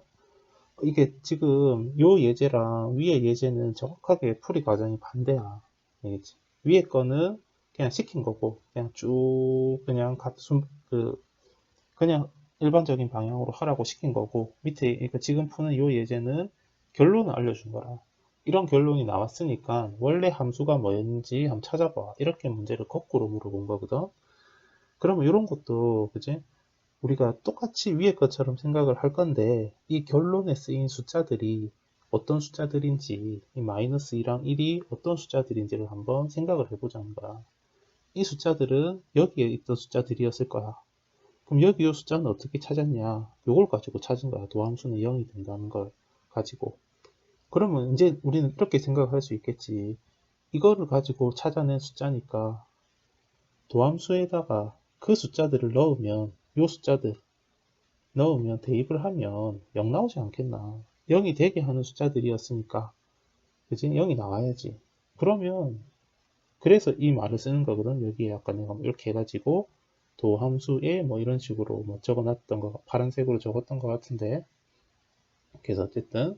이게 지금 요 예제랑 위에 예제는 정확하게 풀이 과정이 반대야. 알겠지? 위에 거는 그냥 시킨 거고 그냥 쭉 그냥 그냥 일반적인 방향으로 하라고 시킨 거고 밑에 그러니까 지금 푸는 요 예제는 결론을 알려준 거라. 이런 결론이 나왔으니까 원래 함수가 뭐였는지 한번 찾아봐. 이렇게 문제를 거꾸로 물어본 거거든. 그러면 이런 것도 그지? 우리가 똑같이 위에 것처럼 생각을 할 건데 이 결론에 쓰인 숫자들이 어떤 숫자들인지 이 마이너스 2랑 1이 어떤 숫자들인지를 한번 생각을 해보자는 거야. 이 숫자들은 여기에 있던 숫자들이었을 거야. 그럼 여기 이 숫자는 어떻게 찾았냐? 요걸 가지고 찾은 거야. 도함수는 0이 된다는 걸 가지고. 그러면 이제 우리는 이렇게 생각할 수 있겠지. 이거를 가지고 찾아낸 숫자니까 도함수에다가 그 숫자들을 넣으면 요 숫자들 넣으면 대입을 하면 0 나오지 않겠나. 0이 되게 하는 숫자들이었으니까 그지? 0이 나와야지. 그러면 그래서 이 말을 쓰는 거거든. 여기에 아까 내가 이렇게 해가지고 도함수에 뭐 이런 식으로 뭐 적어놨던 거 파란색으로 적었던 것 같은데 그래서 어쨌든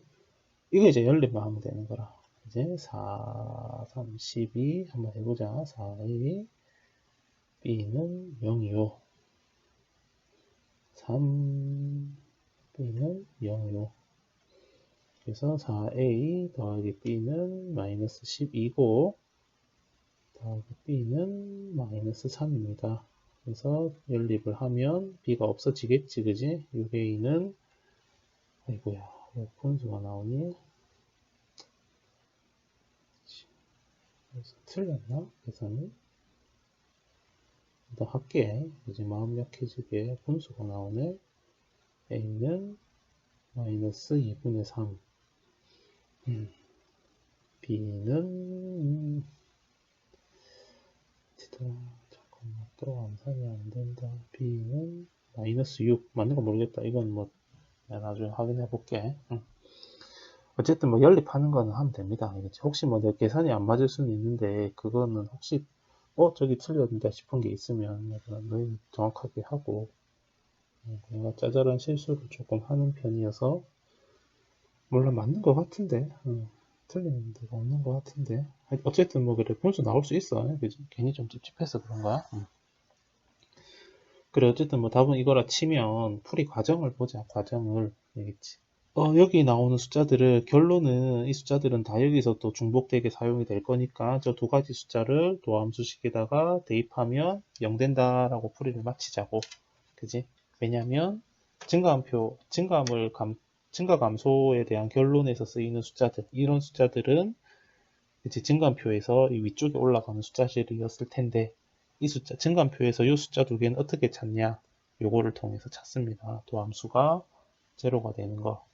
이거 이제 연립만 하면 되는 거라. 이제 4, 3, 12 한번 해보자. 4a b는 0이요. 3 b는 0이요. 그래서 4a 더하기 b는 마이너스 12고 더하기 b는 마이너스 3입니다. 그래서 연립을 하면 b가 없어지겠지, 그지? 6a는 아이고야, 왜 분수가 나오니? 그래서 틀렸나? 계산이? 더 할게. 이제 마음 약해지게 분수가 나오네. a는 마이너스 2분의 3. b는 잠깐만 또 암산이 안 된다. b는 마이너스 6 맞는 거 모르겠다. 이건 뭐 내가 나중에 확인해 볼게. 어쨌든 뭐 연립하는 거는 하면 됩니다. 혹시 뭐 내 계산이 안 맞을 수는 있는데 그거는 혹시 저기 틀렸는데 싶은 게 있으면 너희 정확하게 하고 내가 짜잘한 실수를 조금 하는 편이어서 물론 맞는 것 같은데 틀리는 데가 없는 것 같은데 어쨌든 뭐 그래 분수 나올 수 있어. 그치? 괜히 좀 찝찝해서 그런가. 그래, 어쨌든 뭐 답은 이거라 치면 풀이 과정을 보자. 과정을. 알겠지? 여기 나오는 숫자들을, 결론은 이 숫자들은 다 여기서 또 중복되게 사용이 될 거니까 저 두 가지 숫자를 도함수식에다가 대입하면 0 된다라고 풀이를 마치자고. 그지? 왜냐면 증가함표, 증가 감소에 대한 결론에서 쓰이는 숫자들, 이런 숫자들은 그치, 증가함표에서 이 위쪽에 올라가는 숫자들이었을 텐데 이 숫자, 증가함표에서 이 숫자 두 개는 어떻게 찾냐? 요거를 통해서 찾습니다. 도함수가 제로가 되는 거.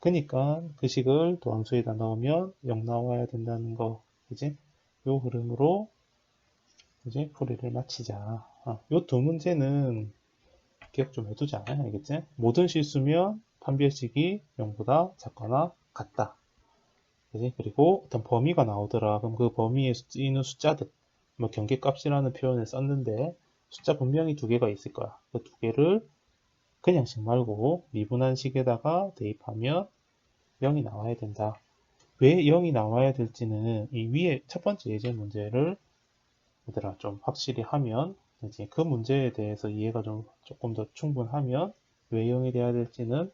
그러니까 그 식을 도함수에다 넣으면 0 나와야 된다는 거. 그지? 요 흐름으로 이제 풀이를 마치자. 요 두 문제는 기억 좀 해두자. 알겠지? 모든 실수면 판별식이 0보다 작거나 같다. 그지? 그리고 어떤 범위가 나오더라. 그럼 그 범위에 쓰이는 숫자들, 뭐 경계값이라는 표현을 썼는데 숫자 분명히 두 개가 있을 거야. 그 두 개를 그냥식 말고 미분한식에다가 대입하면 0이 나와야 된다. 왜 0이 나와야 될지는 이 위에 첫 번째 예제 문제를 얘들아 좀 확실히 하면 이제 그 문제에 대해서 이해가 좀 조금 더 충분하면 왜 0이 돼야 될지는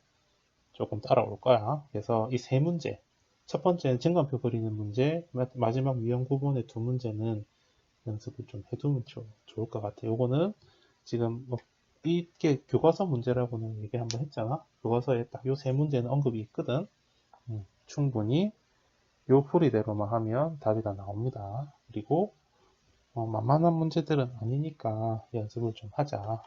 조금 따라올 거야. 그래서 이 세 문제, 첫 번째는 증가표 그리는 문제, 마지막 유형 구분의 두 문제는 연습을 좀 해두면 좋을 것 같아. 요거는 지금 뭐 이게 교과서 문제라고는 얘기 한번 했잖아. 교과서에 딱 요 세 문제는 언급이 있거든. 충분히 요 풀이대로만 하면 답이 다 나옵니다. 그리고 만만한 문제들은 아니니까 연습을 좀 하자.